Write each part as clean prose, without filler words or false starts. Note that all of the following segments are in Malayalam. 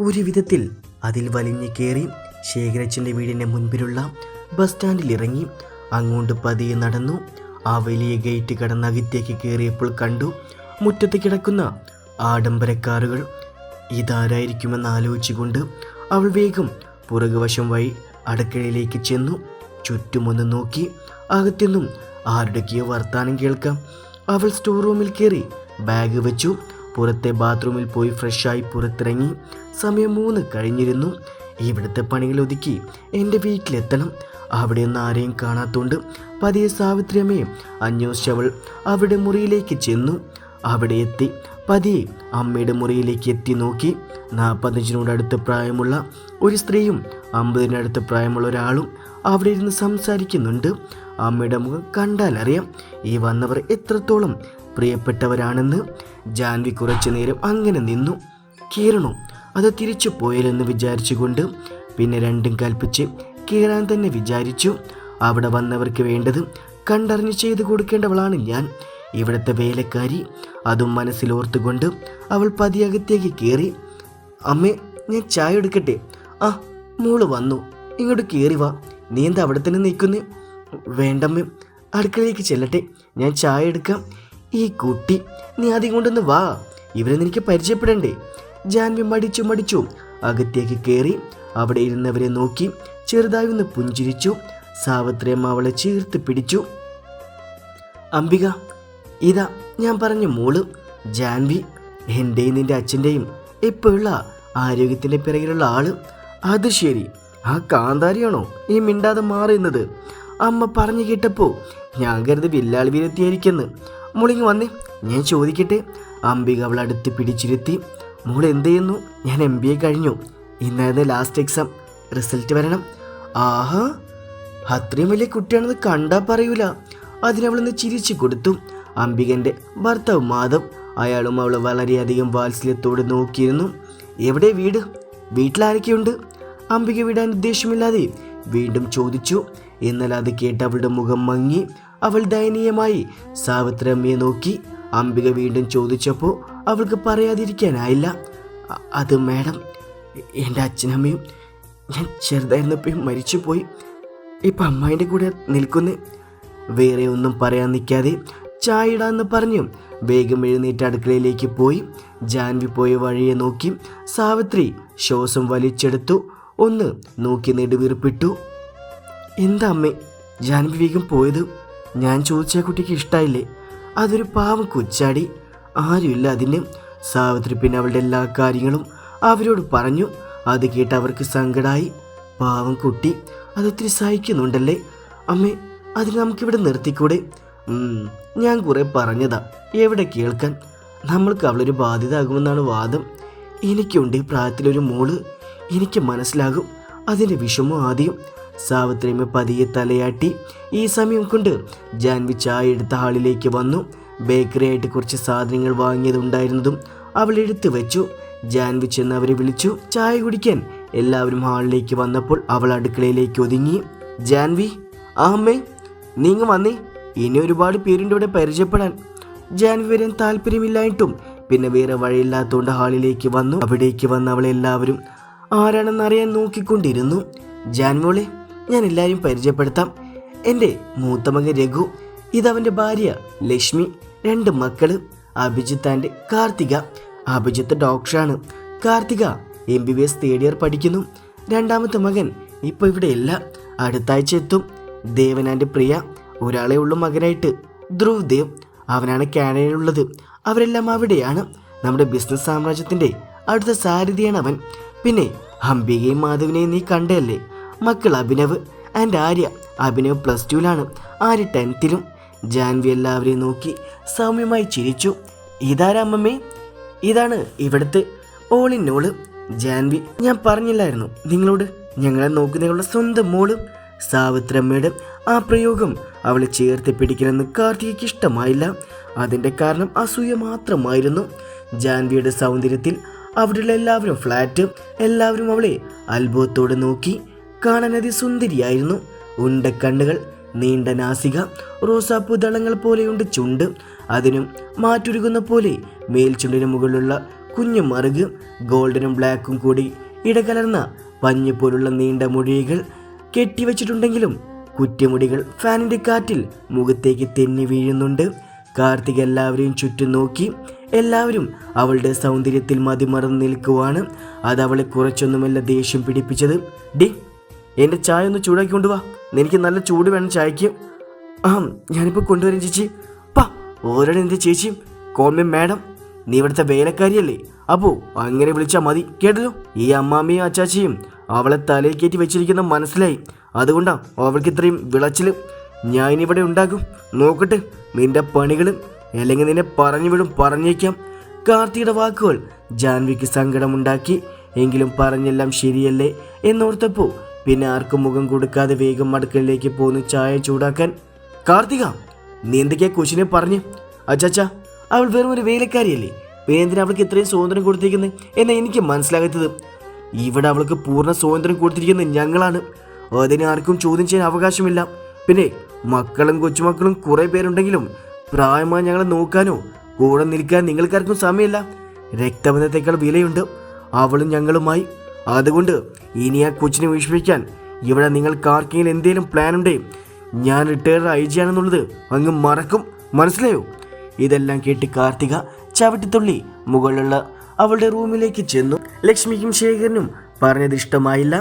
ഒരു വിധത്തിൽ അതിൽ വലിഞ്ഞു കയറി ശേഖരച്ചൻ്റെ വീടിൻ്റെ മുൻപിലുള്ള ബസ് സ്റ്റാൻഡിൽ ഇറങ്ങി അങ്ങോട്ട് പതിയെ നടന്നു. ആ വലിയ ഗേറ്റ് കടന്ന് അകത്തേക്ക് കയറിയപ്പോൾ കണ്ടു മുറ്റത്ത് കിടക്കുന്ന ആഡംബര കാറുകൾ. ഇതാരായിരിക്കുമെന്ന് ആലോചിച്ചുകൊണ്ട് അവൾ വേഗം പുറകുവശം വഴി അടുക്കളയിലേക്ക് ചെന്നു. ചുറ്റുമൊന്ന് നോക്കി. അകത്തുനിന്നും ആരുടെയൊക്കെയോ വർത്താനം കേൾക്കാം. അവൾ സ്റ്റോർ റൂമിൽ കയറി ബാഗ് വെച്ചു. പുറത്തെ ബാത്റൂമിൽ പോയി ഫ്രഷായി പുറത്തിറങ്ങി. സമയം 3 കഴിഞ്ഞിരുന്നു. ഇവിടുത്തെ പണികൾ ഒതുക്കി എൻ്റെ വീട്ടിലെത്തണം. അവിടെയൊന്നും ആരെയും കാണാത്തോണ്ട് പതിയെ സാവിത്രിയമ്മയെ അന്വേഷിച്ചവൾ അവരുടെ മുറിയിലേക്ക് ചെന്നു. അവിടെ എത്തി പതിയെ അമ്മയുടെ മുറിയിലേക്ക് എത്തി നോക്കി. 45 പ്രായമുള്ള ഒരു സ്ത്രീയും 50 പ്രായമുള്ള ഒരാളും അവിടെ ഇരുന്ന് സംസാരിക്കുന്നുണ്ട്. അമ്മയുടെ മുഖം കണ്ടാലറിയാം ഈ വന്നവർ എത്രത്തോളം പ്രിയപ്പെട്ടവരാണെന്ന്. ജാൻവി കുറച്ചു നേരം അങ്ങനെ നിന്നു. കീറണോ അത് തിരിച്ചു പോയാലെന്ന് വിചാരിച്ചുകൊണ്ട് പിന്നെ രണ്ടും കൽപ്പിച്ച് കീറാൻ തന്നെ വിചാരിച്ചു. അവിടെ വന്നവർക്ക് വേണ്ടത് കണ്ടറിഞ്ഞ് ചെയ്തു കൊടുക്കേണ്ടവളാണ് ഞാൻ, ഇവിടുത്തെ വേലക്കാരി. അതും മനസ്സിലോർത്തുകൊണ്ട് അവൾ പതിയകത്തേക്ക് കയറി. അമ്മേ, ഞാൻ ചായ എടുക്കട്ടെ? ആ, മോള് വന്നു, ഇങ്ങോട്ട് കയറി വാ. നീ എന്താ അവിടെ തന്നെ നിൽക്കുന്നേ? വേണ്ടമ്മേ, അടുക്കളയിലേക്ക് ചെല്ലട്ടെ, ഞാൻ ചായ എടുക്കാം. ഈ കുട്ടി, നീ ആദ്യം കൊണ്ടൊന്ന് വാ, ഇവരെ നിനക്ക് പരിചയപ്പെടണ്ടേ? ജാൻവി മടിച്ചു അകത്തേക്ക് കയറി. അവിടെ ഇരുന്നവരെ നോക്കി ചെറുതായി ഒന്ന് പുഞ്ചിരിച്ചു. സാവിത്രിയമ്മ അവളെ ചേർത്ത് പിടിച്ചു. അംബിക, ഇതാ ഞാൻ പറഞ്ഞ മോള് ജാൻവി, എൻ്റെയും നിൻ്റെ അച്ഛൻ്റെയും ഇപ്പോഴുള്ള ആരോഗ്യത്തിൻ്റെ പിറകിലുള്ള ആള്. അത് ശരി, ആ കാന്താരിയാണോ ഈ മിണ്ടാതെ മാറുന്നത്? അമ്മ പറഞ്ഞു കേട്ടപ്പോൾ ഞാൻ കരുതി വില്ലാളി വീരെത്തിയായിരിക്കെന്ന്. മോളിങ്ങ് വന്നേ, ഞാൻ ചോദിക്കട്ടെ. അംബിക അവൾ അടുത്ത് പിടിച്ചിരുത്തി. മോൾ എന്ത് ചെയ്യുന്നു? ഞാൻ MBA കഴിഞ്ഞു. ഇന്നായിരുന്നു ലാസ്റ്റ് എക്സാം, റിസൾട്ട് വരണം. ആഹാ, അത്രയും വലിയ കുട്ടിയാണെന്ന് കണ്ടാൽ പറയൂല. അതിനവളൊന്ന് ചിരിച്ചു കൊടുത്തു. അംബികൻ്റെ ഭർത്താവ് മാധവ്, അയാളും അവളെ വളരെയധികം വാത്സല്യത്തോടെ നോക്കിയിരുന്നു. എവിടെ വീട്? വീട്ടിലാരൊക്കെയുണ്ട്? അംബിക വിടാൻ ഉദ്ദേശമില്ലാതെ വീണ്ടും ചോദിച്ചു. എന്നാൽ അത് കേട്ട് അവളുടെ മുഖം മങ്ങി. അവൾ ദയനീയമായി സാവിത്രിയമ്മയെ നോക്കി. അംബിക വീണ്ടും ചോദിച്ചപ്പോൾ അവൾക്ക് പറയാതിരിക്കാനായില്ല. അത് മാഡം, എൻ്റെ അച്ഛനമ്മയും ഞാൻ ചെറുതായിരുന്നപ്പോൾ മരിച്ചുപോയി. ഇപ്പം അമ്മായിൻ്റെ കൂടെ നിൽക്കുന്നേ. വേറെ ഒന്നും പറയാൻ നിൽക്കാതെ ചായ ഇടാന്ന് പറഞ്ഞു വേഗം എഴുന്നേറ്റ് അടുക്കളയിലേക്ക് പോയി. ജാൻവി പോയ വഴിയെ നോക്കി സാവിത്രി ശ്വാസം വലിച്ചെടുത്തു. ഒന്ന് നോക്കി നെടുവീർപ്പിട്ടു. എന്താ അമ്മേ ജാൻവി വേഗം പോയത്? ഞാൻ ചോദിച്ച കുട്ടിക്ക് ഇഷ്ടമായില്ലേ? അതൊരു പാവം കൊച്ചാടി, ആരുമില്ല അതിന്. സാവിത്രി പിന്നെ അവളുടെ എല്ലാ കാര്യങ്ങളും അവരോട് പറഞ്ഞു. അത് കേട്ട് അവർക്ക് സങ്കടമായി. പാവം കുട്ടി, അതൊത്തിരി സഹിക്കുന്നുണ്ടല്ലേ അമ്മേ. അതിന് നമുക്കിവിടെ നിർത്തിക്കൂടെ? ഞാൻ കുറെ പറഞ്ഞതാ, എവിടെ കേൾക്കാൻ. നമ്മൾക്ക് അവളൊരു ബാധ്യത ആകുമെന്നാണ് വാദം. എനിക്കുണ്ട് ഈ പ്രായത്തിലൊരു മോള്, എനിക്ക് മനസ്സിലാകും അതിൻ്റെ വിഷമം. ആദ്യം സാവിത്രിയമ്മ പതിയെ തലയാട്ടി. ഈ സമയം കൊണ്ട് ജാൻവി ചായ എടുത്ത ഹാളിലേക്ക് വന്നു. ബേക്കറി ആയിട്ട് കുറച്ച് സാധനങ്ങൾ വാങ്ങിയതുണ്ടായിരുന്നതും അവൾ എടുത്തു വെച്ചു. ജാൻവി ചെന്ന് അവരെ വിളിച്ചു. ചായ കുടിക്കാൻ എല്ലാവരും ഹാളിലേക്ക് വന്നപ്പോൾ അവൾ അടുക്കളയിലേക്ക് ഒതുങ്ങി. ജാൻവി, ആ അമ്മേ, നീങ്ങ് വന്നേ, ഇനി ഒരുപാട് പേരുണ്ട് ഇവിടെ പരിചയപ്പെടാൻ. ജാൻവി വരാൻ താല്പര്യമില്ലായിട്ടും പിന്നെ വേറെ വഴിയില്ലാത്തതുകൊണ്ട് ഹാളിലേക്ക് വന്നു. അവിടേക്ക് വന്ന് അവളെ എല്ലാവരും ആരാണെന്നറിയാൻ നോക്കിക്കൊണ്ടിരുന്നു. ജാൻവോളെ, ഞാൻ എല്ലാവരും പരിചയപ്പെടുത്താം. എൻ്റെ മൂത്ത മകൻ രഘു, ഇതവൻ്റെ ഭാര്യ ലക്ഷ്മി, 2 മക്കള് അഭിജിത്ത് ആൻഡ് കാർത്തിക. അഭിജിത്ത് ഡോക്ടറാണ്, കാർത്തിക MBBS 3rd ഇയർ പഠിക്കുന്നു. 2ാമത്തെ മകൻ ഇപ്പോൾ ഇവിടെയല്ല, അടുത്താഴ്ച എത്തും. ദേവൻ ആൻഡ് പ്രിയ, ഒരാളെ ഉള്ളു മകനായിട്ട്, ധ്രുവ് ദേവ്, അവനാണ് കാനഡയിലുള്ളത്. അവരെല്ലാം അവിടെയാണ്. നമ്മുടെ ബിസിനസ് സാമ്രാജ്യത്തിൻ്റെ അടുത്ത സാരഥിയാണ് അവൻ. പിന്നെ അംബികയും മാധവിനെയും നീ കണ്ടല്ലേ? മക്കൾ അഭിനവ് ആൻഡ് ആര്യ. അഭിനവ് +2ലാണ്, ആര്യ 10th. ജാൻവി എല്ലാവരെയും നോക്കി സൗമ്യമായി ചിരിച്ചു. ഇതാരാ അമ്മമ്മേ? ഇതാണ് ഇവിടുത്തെ ഓൾ ഇൻ ഓള് ജാൻവി. ഞാൻ പറഞ്ഞില്ലായിരുന്നു നിങ്ങളോട്, ഞങ്ങളെ നോക്കുന്നതിനുള്ള സ്വന്തം മോള്. സാവിത്രമ്മയുടെ ആ പ്രയോഗം അവളെ ചേർത്ത് പിടിക്കണമെന്ന് കാർത്തികയ്ക്ക് ഇഷ്ടമായില്ല. അതിൻ്റെ കാരണം അസൂയ മാത്രമായിരുന്നു. ജാൻവിയുടെ സൗന്ദര്യത്തിൽ അവിടെയുള്ള എല്ലാവരും ഫ്ലാറ്റ്. എല്ലാവരും അവളെ അത്ഭുതത്തോടെ നോക്കി. കാണാൻ അതിസുന്ദരിയായിരുന്നു. ഉണ്ടക്കണ്ണുകൾ, നീണ്ട നാസിക, റോസാപ്പൂ ദളങ്ങൾ പോലെയുണ്ട് ചുണ്ട്. അതിനും മാറ്റുരുകുന്ന പോലെ മേൽചുണ്ടിന് മുകളിലുള്ള കുഞ്ഞു മറുക്, ഗോൾഡനും ബ്ലാക്കും കൂടി ഇടകലർന്ന പഞ്ഞു പോലുള്ള നീണ്ട മുടികൾ കെട്ടിവെച്ചിട്ടുണ്ടെങ്കിലും കുറ്റിമുടികൾ ഫാനിൻ്റെ കാറ്റിൽ മുഖത്തേക്ക് തെന്നി വീഴുന്നുണ്ട്. കാർത്തിക എല്ലാവരെയും ചുറ്റും നോക്കി. എല്ലാവരും അവളുടെ സൗന്ദര്യത്തിൽ മതിമറന്ന് നിൽക്കുവാണ്. അതവളെ കുറച്ചൊന്നുമല്ല ദേഷ്യം പിടിപ്പിച്ചത്. ഡി, എൻ്റെ ചായ ഒന്ന് ചൂടാക്കി കൊണ്ടുവാ. എനിക്ക് നല്ല ചൂട് വേണം ചായക്ക്. ഞാനിപ്പോൾ കൊണ്ടുവരാം ചേച്ചി. പാ, ഓരോടെ എൻ്റെ ചേച്ചി കോൺമേ മാഡം, നീ ഇവിടുത്തെ വേലക്കാരിയല്ലേ? അപ്പോൾ അങ്ങനെ വിളിച്ചാൽ മതി, കേട്ടല്ലോ? ഈ അമ്മാമ്മയും അച്ചാച്ചിയും അവളെ തലയിൽ കയറ്റി വെച്ചിരിക്കുന്ന മനസ്സിലായി. അതുകൊണ്ടാണ് അവൾക്ക് ഇത്രയും വിളച്ചിൽ. ഞാൻ ഇനിയിവിടെ ഉണ്ടാകും, നോക്കട്ടെ നിന്റെ പണികളും, അല്ലെങ്കിൽ നിന്നെ പറഞ്ഞു വിടും, പറഞ്ഞേക്കാം. കാർത്തിയുടെ വാക്കുകൾ ജാൻവിക്ക് സങ്കടമുണ്ടാക്കി. എങ്കിലും പറഞ്ഞെല്ലാം ശരിയല്ലേ എന്നോർത്തപ്പോൾ പിന്നെ ആർക്കും മുഖം കൊടുക്കാതെ വേഗം അടുക്കളയിലേക്ക് പോന്നു ചായ ചൂടാക്കാൻ. കാർത്തിക, നീ എന്തൊക്കെയാ കൊച്ചിനെ പറഞ്ഞ്? അച്ചാച്ചാ, അവൾ വെറും ഒരു വേലക്കാരിയല്ലേ, പിന്നെ എന്തിനാ അവൾക്ക് ഇത്രയും സ്വാതന്ത്ര്യം കൊടുത്തിരിക്കുന്നത് എന്നാ എനിക്ക് മനസ്സിലാകാത്തത്. ഇവിടെ അവൾക്ക് പൂർണ്ണ സ്വാതന്ത്ര്യം കൊടുത്തിരിക്കുന്നത് ഞങ്ങളാണ്. അതിനെ ആർക്കും ചോദ്യം ചെയ്യാൻ അവകാശമില്ല. പിന്നെ മക്കളും കൊച്ചുമക്കളും കുറേ പേരുണ്ടെങ്കിലും പ്രായമായി ഞങ്ങളെ നോക്കാനോ കൂടെ നിൽക്കാൻ നിങ്ങൾക്കാർക്കും സമയമില്ല. രക്തബന്ധത്തേക്കാൾ വിലയുണ്ട് അവളും ഞങ്ങളുമായി. അതുകൊണ്ട് ഇനി ആ കൊച്ചിനെ വിഷമിക്കാൻ ഇവിടെ നിങ്ങൾക്ക് ആർക്കെങ്കിലും എന്തെങ്കിലും പ്ലാൻ ഉണ്ടേ ഞാൻ റിട്ടയർഡ് IG ആണെന്നുള്ളത് അങ്ങ് മറക്കും, മനസ്സിലായോ? ഇതെല്ലാം കേട്ട് കാർത്തിക ചവിട്ടിത്തുള്ളി മുകളിലുള്ള അവളുടെ റൂമിലേക്ക് ചെന്നു. ലക്ഷ്മിക്കും ശേഖരനും പറഞ്ഞത് ഇഷ്ടമായില്ല.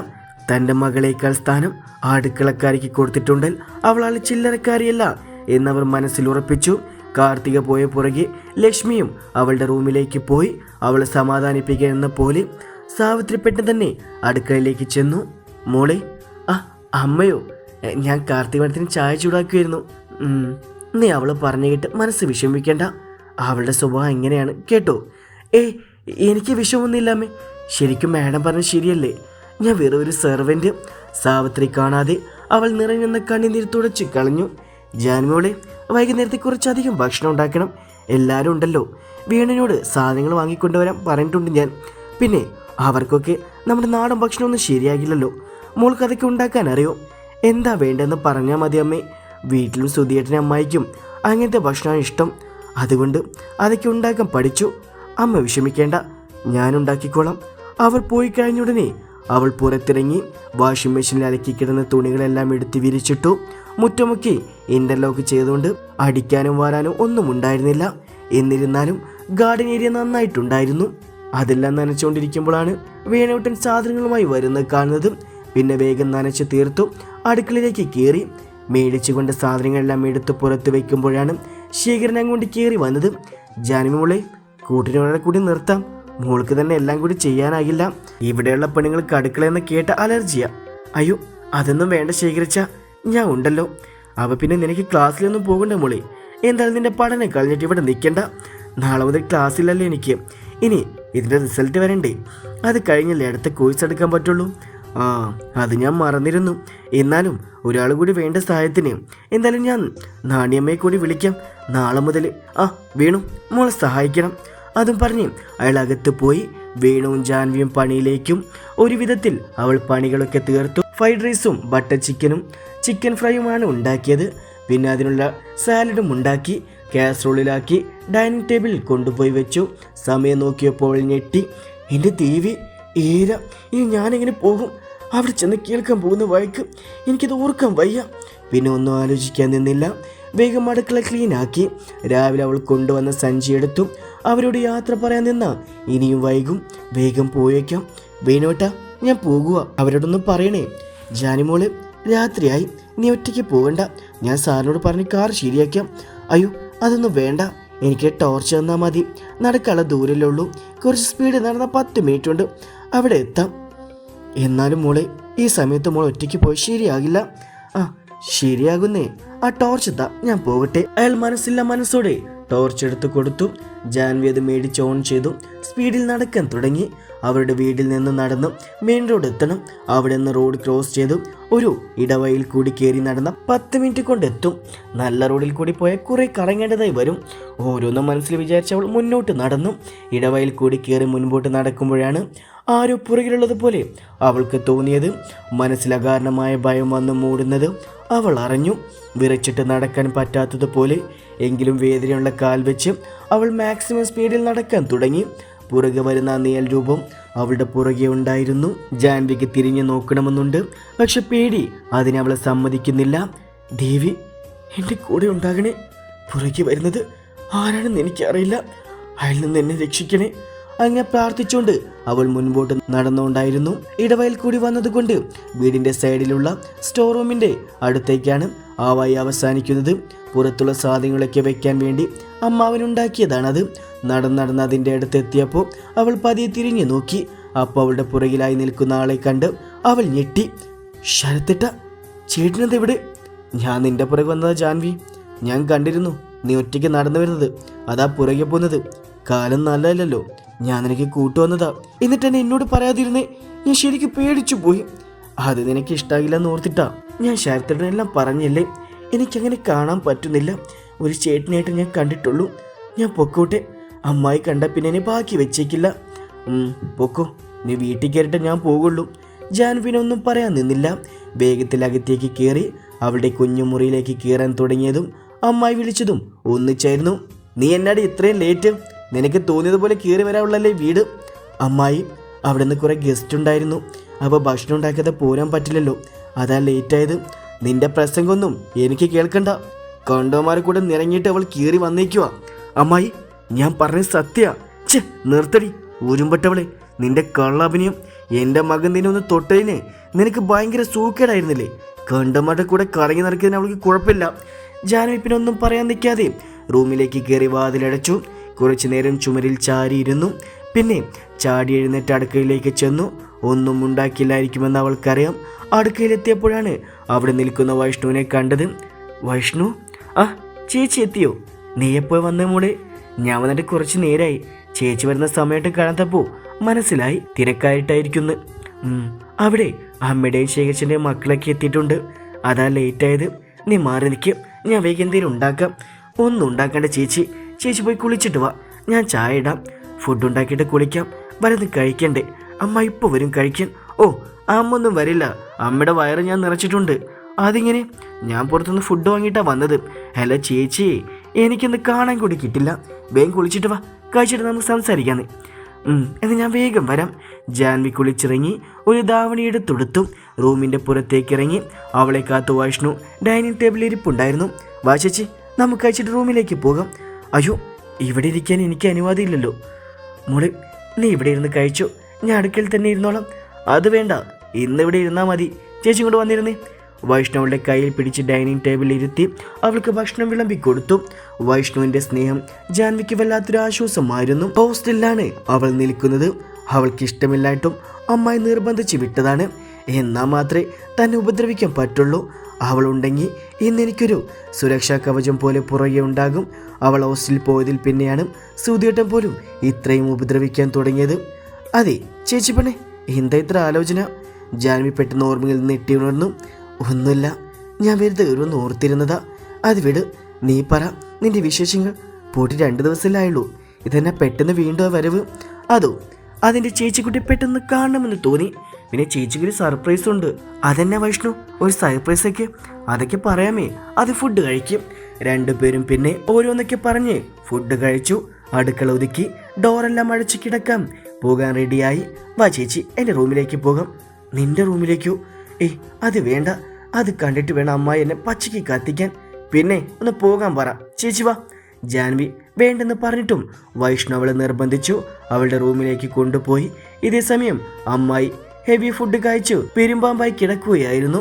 തൻ്റെ മകളേക്കാൾ സ്ഥാനം അടുക്കളക്കാരിക്ക് കൊടുത്തിട്ടുണ്ടെങ്കിൽ അവൾ ചില്ലറക്കാരിയല്ല എന്നവർ മനസ്സിൽ ഉറപ്പിച്ചു. കാർത്തിക പോയ പുറകെ ലക്ഷ്മിയും അവളുടെ റൂമിലേക്ക് പോയി. അവളെ സമാധാനിപ്പിക്കാൻ എന്ന പോലെ സാവിത്രിപ്പെട്ട് തന്നെ അടുക്കളയിലേക്ക് ചെന്നു. മോളെ, അമ്മയോ? ഞാൻ കാർത്തിക മേഡത്തിന് ചായ ചൂടാക്കുമായിരുന്നു. നീ അവളെ പറഞ്ഞു കേട്ട് മനസ്സ് വിഷമിക്കേണ്ട. അവളുടെ സ്വഭാവം എങ്ങനെയാണ് കേട്ടോ. എനിക്ക് വിഷമൊന്നുമില്ല അമ്മേ. ശരിക്കും മാഡം പറഞ്ഞത് ശരിയല്ലേ, ഞാൻ വെറും ഒരു സെർവൻറ്റ്. സാവിത്രി കാണാതെ അവൾ നിറഞ്ഞെന്ന കണ്ണുനീർ തുടച്ച് കളഞ്ഞു. ജാൻമോളെ, വൈകുന്നേരത്തെ കുറച്ചധികം ഭക്ഷണം ഉണ്ടാക്കണം. എല്ലാവരും ഉണ്ടല്ലോ. വീണനോട് സാധനങ്ങൾ വാങ്ങിക്കൊണ്ടുവരാൻ പറഞ്ഞിട്ടുണ്ട് ഞാൻ. പിന്നെ അവർക്കൊക്കെ നമ്മുടെ നാടൻ ഭക്ഷണമൊന്നും ശരിയാകില്ലല്ലോ. മോൾക്ക് അതൊക്കെ ഉണ്ടാക്കാൻ അറിയോ? എന്താ വേണ്ടതെന്ന് പറഞ്ഞാൽ മതി അമ്മേ. വീട്ടിലും സുധിയേട്ടനും അമ്മായിക്കും അങ്ങനത്തെ ഭക്ഷണമാണ് ഇഷ്ടം. അതുകൊണ്ട് അതൊക്കെ ഉണ്ടാക്കാൻ പഠിച്ചു. അമ്മ വിഷമിക്കേണ്ട, ഞാനുണ്ടാക്കിക്കോളാം. അവർ പോയി കഴിഞ്ഞുടനെ അവൾ പുറത്തിറങ്ങി വാഷിംഗ് മെഷീനിൽ അലക്കി കിടന്ന തുണികളെല്ലാം എടുത്ത് വിരിച്ചിട്ടു. മുറ്റമൊക്കെ ഇൻ്റർലോക്ക് ചെയ്തുകൊണ്ട് അടിക്കാനും വാരാനും ഒന്നും ഉണ്ടായിരുന്നില്ല. എന്നിരുന്നാലും ഗാർഡൻ ഏരിയ നന്നായിട്ടുണ്ടായിരുന്നു. അതെല്ലാം നനച്ചുകൊണ്ടിരിക്കുമ്പോഴാണ് വേണൂട്ടൻ സാധനങ്ങളുമായി വരുന്നത് കാണുന്നത്. പിന്നെ വേഗം നനച്ച് തീർത്തു അടുക്കളയിലേക്ക് കയറി. മേടിച്ചുകൊണ്ട് സാധനങ്ങളെല്ലാം എടുത്ത് പുറത്ത് വയ്ക്കുമ്പോഴാണ് ശേഖരൻ അങ്ങോട്ട് കയറി വന്നത്. ജാനുമോളെ, കൂട്ടിനോടെ കൂടി നിർത്താം. മോൾക്ക് തന്നെ എല്ലാം കൂടി ചെയ്യാനാകില്ല. ഇവിടെയുള്ള പെണ്ണുങ്ങൾക്ക് അടുക്കളയെന്ന് കേട്ട അലർജിയാ. അയ്യോ, അതൊന്നും വേണ്ട ശേഖരിച്ച, ഞാൻ ഉണ്ടല്ലോ. അവ പിന്നെ നിനക്ക് ക്ലാസ്സിലൊന്നും പോകണ്ട മോളെ. എന്തായാലും നിന്റെ പഠനം കഴിഞ്ഞിട്ട് ഇവിടെ നിൽക്കണ്ട. നാളെ മുതൽ ക്ലാസ്സിലല്ലേ എനിക്ക്. ഇനി ഇതിൻ്റെ റിസൾട്ട് വരണ്ടേ? അത് കഴിഞ്ഞല്ലേ അടുത്ത കോഴ്സ് എടുക്കാൻ പറ്റുള്ളൂ. അത് ഞാൻ മറന്നിരുന്നു. എന്നാലും ഒരാൾ കൂടി വേണ്ട സഹായത്തിന്. എന്തായാലും ഞാൻ നാണിയമ്മയെ കൂടി വിളിക്കാം നാളെ മുതൽ. വേണു, മോളെ സഹായിക്കണം. അതും പറഞ്ഞ് അയാൾ അകത്ത് പോയി. വേണുവും ജാൻവിയും പണിയിലേക്കും. ഒരു വിധത്തിൽ അവൾ പണികളൊക്കെ തീർത്തു. ഫ്രൈഡ് റൈസും ബട്ടർ ചിക്കനും ചിക്കൻ ഫ്രൈയുമാണ് ഉണ്ടാക്കിയത്. പിന്നെ അതിനുള്ള സാലഡും ഉണ്ടാക്കി കാസറോളിലാക്കി ഡൈനിങ് ടേബിളിൽ കൊണ്ടുപോയി വെച്ചു. സമയം നോക്കിയപ്പോൾ ഞെട്ടി. എൻ്റെ ദേവി, ഇനി ഞാനെങ്ങനെ പോകും? അവിടെ ചെന്ന് കേൾക്കാൻ പോകുന്ന വഴക്ക് എനിക്കത് ഓർക്കാൻ വയ്യ. പിന്നെ ഒന്നും ആലോചിക്കാൻ നിന്നില്ല. വേഗം അടുക്കള ക്ലീനാക്കി. രാവിലെ അവൾ കൊണ്ടുവന്ന സഞ്ചി എടുത്തു. അവരോട് യാത്ര പറയാൻ നിന്ന ഇനിയും വൈകും. വേഗം പോയേക്കാം. വേണോട്ടാ, ഞാൻ പോകുക. അവരോടൊന്നും പറയണേ. ജാനിമോള്, രാത്രിയായി, നീ ഒറ്റയ്ക്ക് പോകണ്ട. ഞാൻ സാറിനോട് പറഞ്ഞ് കാർ ശരിയാക്കാം. അയ്യോ, അതൊന്നും വേണ്ട. എനിക്ക് ടോർച്ച് തന്നാൽ മതി. നടക്കാനുള്ള ദൂരമല്ലേ ഉള്ളൂ. കുറച്ച് സ്പീഡ് നടന്ന 10 മിനിറ്റ് കൊണ്ട് അവിടെ എത്താം. എന്നാലും മോളെ, ഈ സമയത്ത് മോൾ ഒറ്റയ്ക്ക് പോയി ശരിയാകില്ല. ശരിയാകുന്നേ. ആ ടോർച്ച് എത്താം, ഞാൻ പോകട്ടെ. അയാൾ മനസ്സില്ല മനസ്സോടെ ടോർച്ച് എടുത്ത് കൊടുത്തു. ജാൻവി അത് മേടിച്ച് ഓൺ ചെയ്തു. സ്പീഡിൽ നടക്കാൻ തുടങ്ങി. അവരുടെ വീട്ടിൽ നിന്ന് നടന്ന് മെയിൻ റോഡ് എത്തണം. അവിടെ നിന്ന് റോഡ് ക്രോസ് ചെയ്തു ഒരു ഇടവയിൽ കൂടി കയറി നടന്ന 10 മിനിറ്റ് കൊണ്ടെത്തും. നല്ല റോഡിൽ കൂടി പോയാൽ കുറെ കറങ്ങേണ്ടതായി വരും. ഓരോന്നും മനസ്സിൽ വിചാരിച്ചവൾ മുന്നോട്ട് നടന്നു. ഇടവയിൽ കൂടി കയറി മുൻപോട്ട് നടക്കുമ്പോഴാണ് ആരോ പുറകിലുള്ളതുപോലെ അവൾക്ക് തോന്നിയത്. മനസ്സിൽ അകാരണമായ ഭയം വന്ന് മൂടുന്നത് അവൾ അറിഞ്ഞു. വിറച്ചിട്ട് നടക്കാൻ പറ്റാത്തതുപോലെ. എങ്കിലും വേദനയുള്ള കാൽ വെച്ച് അവൾ മാക്സിമം സ്പീഡിൽ നടക്കാൻ തുടങ്ങി. പുറകെ വരുന്ന നീൽ രൂപം അവളുടെ പുറകെ ഉണ്ടായിരുന്നു. ജാൻവിക്ക് തിരിഞ്ഞു നോക്കണമെന്നുണ്ട്, പക്ഷെ പേടി അതിനവളെ സമ്മതിക്കുന്നില്ല. ദേവി, എൻ്റെ കൂടെ ഉണ്ടാകണേ. പുറകെ വരുന്നത് ആരാണെന്ന് എനിക്കറിയില്ല. അയാൾ നിന്ന് എന്നെ രക്ഷിക്കണേ. അങ്ങനെ പ്രാർത്ഥിച്ചുകൊണ്ട് അവൾ മുൻപോട്ട് നടന്നുകൊണ്ടായിരുന്നു. ഇടവയൽ കൂടി വന്നതുകൊണ്ട് വീടിൻ്റെ സൈഡിലുള്ള സ്റ്റോർ റൂമിൻ്റെ അടുത്തേക്കാണ് ആ വഴി അവസാനിക്കുന്നത്. പുറത്തുള്ള സാധനങ്ങളൊക്കെ വെക്കാൻ വേണ്ടി അമ്മാവനുണ്ടാക്കിയതാണത്. നടന്ന് അതിൻ്റെ അടുത്തെത്തിയപ്പോൾ അവൾ പതിയെ തിരിഞ്ഞു നോക്കി. അപ്പോൾ അവളുടെ പുറകിലായി നിൽക്കുന്ന ആളെ കണ്ട് അവൾ ഞെട്ടി. ശരത്തിട്ട, ചേട്ടനെന്താ ഇവിടെ? ഞാൻ നിന്റെ പുറകെ വന്നതാ ജാൻവി. ഞാൻ കണ്ടിരുന്നു നീ ഒറ്റയ്ക്ക് നടന്നു വരുന്നത്. അതാ പുറകെ പോകുന്നത്. കാലം നല്ലതല്ലോ. ഞാൻ നിനക്ക് കൂട്ടുവന്നതാ. എന്നിട്ട് എന്നെ എന്നോട് പറയാതിരുന്നേ. ഞാൻ ശരിക്കും പേടിച്ചു പോയി. അത് നിനക്ക് ഇഷ്ടമാകില്ലെന്ന് ഓർത്തിട്ടാ ഞാൻ ശരത്തേട്ടനെല്ലാം പറഞ്ഞില്ലേ. എനിക്കങ്ങനെ കാണാൻ പറ്റുന്നില്ല. ഒരു ചേട്ടനായിട്ട് ഞാൻ കണ്ടിട്ടുള്ളൂ. ഞാൻ പൊക്കോട്ടെ. അമ്മായി കണ്ട പിന്നെ എന്നെ ബാക്കി വെച്ചേക്കില്ല. പൊക്കോ, നീ വീട്ടിൽ കയറിയിട്ട് ഞാൻ പോകുള്ളൂ. ജാൻവിനൊന്നും പറയാൻ നിന്നില്ല. വേഗത്തിൽ അകത്തേക്ക് കയറി. അവളുടെ കുഞ്ഞുമുറിയിലേക്ക് കയറാൻ തുടങ്ങിയതും അമ്മായി വിളിച്ചതും ഒന്നിച്ചായിരുന്നു. നീ എന്നാടി ഇത്രയും ലേറ്റ്? നിനക്ക് തോന്നിയതുപോലെ കയറി വരാനുള്ളല്ലേ വീട്? അമ്മായി, അവിടെ നിന്ന് കുറേ ഗസ്റ്റ് ഉണ്ടായിരുന്നു. അപ്പോൾ ഭക്ഷണം ഉണ്ടാക്കാതെ പോരാൻ പറ്റില്ലല്ലോ, അതാ ലേറ്റായത്. നിന്റെ പ്രസംഗമൊന്നും എനിക്ക് കേൾക്കണ്ട. കണ്ടോമാരെ കൂടെ നിറങ്ങിയിട്ട് അവൾ കീറി വന്നേക്കുവാ. അമ്മായി, ഞാൻ പറഞ്ഞ സത്യ. നിർത്തടി ഊരുമ്പട്ടവളെ. നിന്റെ കള്ളാഭിനയം. എൻ്റെ മകൻ നിന്നെ ഒന്ന് തൊട്ടതിന് നിനക്ക് ഭയങ്കര സൂക്കേടായിരുന്നില്ലേ? കണ്ടമാരുടെ കൂടെ കറങ്ങി നടക്കുന്നതിന് അവൾക്ക് കുഴപ്പമില്ല. ജാൻവി പിന്നെ ഒന്നും പറയാൻ നിൽക്കാതെ റൂമിലേക്ക് കയറി വാതിലടച്ചു. കുറച്ചു നേരം ചുമരിൽ ചാരിയിരുന്നു. പിന്നെ ചാടി എഴുന്നേറ്റ് അടുക്കളയിലേക്ക് ചെന്നു. ഒന്നും ഉണ്ടാക്കില്ലായിരിക്കുമെന്ന് അവൾക്കറിയാം. അടുക്കളയിലെത്തിയപ്പോഴാണ് അവിടെ നിൽക്കുന്ന വൈഷ്ണുവിനെ കണ്ടത്. വൈഷ്ണു, ആ ചേച്ചി എത്തിയോ? നീ എപ്പോൾ വന്നേ മോളെ? ഞാൻ വന്നിട്ട് കുറച്ച് നേരമായി. ചേച്ചി വരുന്ന സമയത്ത് കാണാത്തപ്പോൾ മനസ്സിലായി തിരക്കായിട്ടായിരിക്കുന്നു. അവിടെ അമ്മയുടെയും ശേഖരച്ചൻ്റെയും മക്കളൊക്കെ എത്തിയിട്ടുണ്ട്. അതാ ലേറ്റായത്. നീ മാറി നിൽക്കും, ഞാൻ വേഗം എന്തെങ്കിലും ഉണ്ടാക്കാം. ഒന്നും ഉണ്ടാക്കണ്ട ചേച്ചി. ചേച്ചി പോയി കുളിച്ചിട്ട് വാ, ഞാൻ ചായ ഇടാം. ഫുഡ് ഉണ്ടാക്കിയിട്ട് കുളിക്കാം. വരന്ന് കഴിക്കണ്ടേ? അമ്മ ഇപ്പോൾ വരും കഴിക്കാൻ. ഓ, അമ്മ ഒന്നും വരില്ല. അമ്മയുടെ വയറ് ഞാൻ നിറച്ചിട്ടുണ്ട്. അതിങ്ങനെ ഞാൻ പുറത്തുനിന്ന് ഫുഡ് വാങ്ങിയിട്ടാണ് വന്നത്. അല്ല ചേച്ചി, എനിക്കൊന്ന് കാണാൻ കൂടി കിട്ടില്ല. വേഗം കുളിച്ചിട്ട് വാ, കഴിച്ചിട്ട് നമുക്ക് സംസാരിക്കാന്ന്. എന്ന് ഞാൻ വേഗം വരാം. ജാൻവി കുളിച്ചിറങ്ങി ഒരു ധാവണി എടുത്തെടുത്തു. റൂമിൻ്റെ പുറത്തേക്കിറങ്ങി. അവളെ കാത്തു വൈഷ്ണു ഡൈനിങ് ടേബിളിൽ ഇരിപ്പുണ്ടായിരുന്നു. വാ ചേച്ചി, നമുക്ക് കഴിച്ചിട്ട് റൂമിലേക്ക് പോകാം. അയ്യോ, ഇവിടെ ഇരിക്കാൻ എനിക്ക് അനുവാദമില്ലല്ലോ. മോളെ, നീ ഇവിടെ ഇരുന്ന് കഴിച്ചോ, ഞാൻ അടുക്കൽ തന്നെ ഇരുന്നോളാം. അത് വേണ്ട, ഇന്നിവിടെ ഇരുന്നാൽ മതി. ചേച്ചി ഇങ്ങോട്ട് വന്നിരുന്നേ. വൈഷ്ണവളുടെ കയ്യിൽ പിടിച്ച് ഡൈനിങ് ടേബിളിൽ ഇരുത്തി അവൾക്ക് ഭക്ഷണം വിളമ്പി കൊടുത്തു. വൈഷ്ണുവിൻ്റെ സ്നേഹം ജാൻവിക്ക് വല്ലാത്തൊരു ആശ്വാസമായിരുന്നു. ഹോസ്റ്റലിലാണ് അവൾ നിൽക്കുന്നത്. അവൾക്ക് ഇഷ്ടമില്ലായിട്ടും അമ്മായി നിർബന്ധിച്ച് വിട്ടതാണ്. എന്നാൽ മാത്രമേ തന്നെ ഉപദ്രവിക്കാൻ പറ്റുള്ളൂ. അവളുണ്ടെങ്കിൽ ഇന്നെനിക്കൊരു സുരക്ഷാ കവചം പോലെ പുറകെ ഉണ്ടാകും. അവൾ ഹോസ്റ്റലിൽ പോയതിൽ പിന്നെയാണ് സുധിയേട്ടൻ പോലും ഇത്രയും ഉപദ്രവിക്കാൻ തുടങ്ങിയത്. അതെ ചേച്ചി പെണ്ണെ, എന്താ ഇത്ര ആലോചന? ജാൻവി പെട്ടെന്ന് ഓർമ്മയിൽ നിന്ന് എട്ടി ഉണർന്നു. ഒന്നുമില്ല, ഞാൻ വെറുതെ ഒരു ഓർത്തിരുന്നതാ. അത് വിട്, നീ പറ നിന്റെ വിശേഷങ്ങൾ. പോയിട്ട് 2 ദിവസമല്ലായുള്ളൂ. ഇതെന്നെ പെട്ടെന്ന് വീണ്ടും വരവ്. അതോ, അതിൻ്റെ ചേച്ചിക്കുട്ടി പെട്ടെന്ന് കാണണമെന്ന് തോന്നി. പിന്നെ ചേച്ചിക്കൊരു സർപ്രൈസ് ഉണ്ട്. അതെന്നെ വൈഷ്ണു, ഒരു സർപ്രൈസൊക്കെ? അതൊക്കെ പറയാമേ, അത് ഫുഡ് കഴിക്കും. 2 പേരും പിന്നെ ഓരോന്നൊക്കെ പറഞ്ഞ് ഫുഡ് കഴിച്ചു. അടുക്കള ഒതുക്കി ഡോറെല്ലാം അടച്ച് കിടക്കാം. പോകാൻ റെഡിയായി. വാ ചേച്ചി, എൻ്റെ റൂമിലേക്ക് പോകാം. നിന്റെ റൂമിലേക്കോ? അത് വേണ്ട. അത് കണ്ടിട്ട് വേണം അമ്മായി എന്നെ പച്ചയ്ക്ക് കത്തിക്കാൻ. പിന്നെ ഒന്ന് പോകാൻ പറ ചേച്ചി, വാ. ജാൻവി വേണ്ടെന്ന് പറഞ്ഞിട്ടും വൈഷ്ണു അവളെ നിർബന്ധിച്ചു. അവളുടെ റൂമിലേക്ക് കൊണ്ടുപോയി. ഇതേ സമയം അമ്മായി ഹെവി ഫുഡ് കഴിച്ചു പെരുമ്പാമ്പായി കിടക്കുകയായിരുന്നു.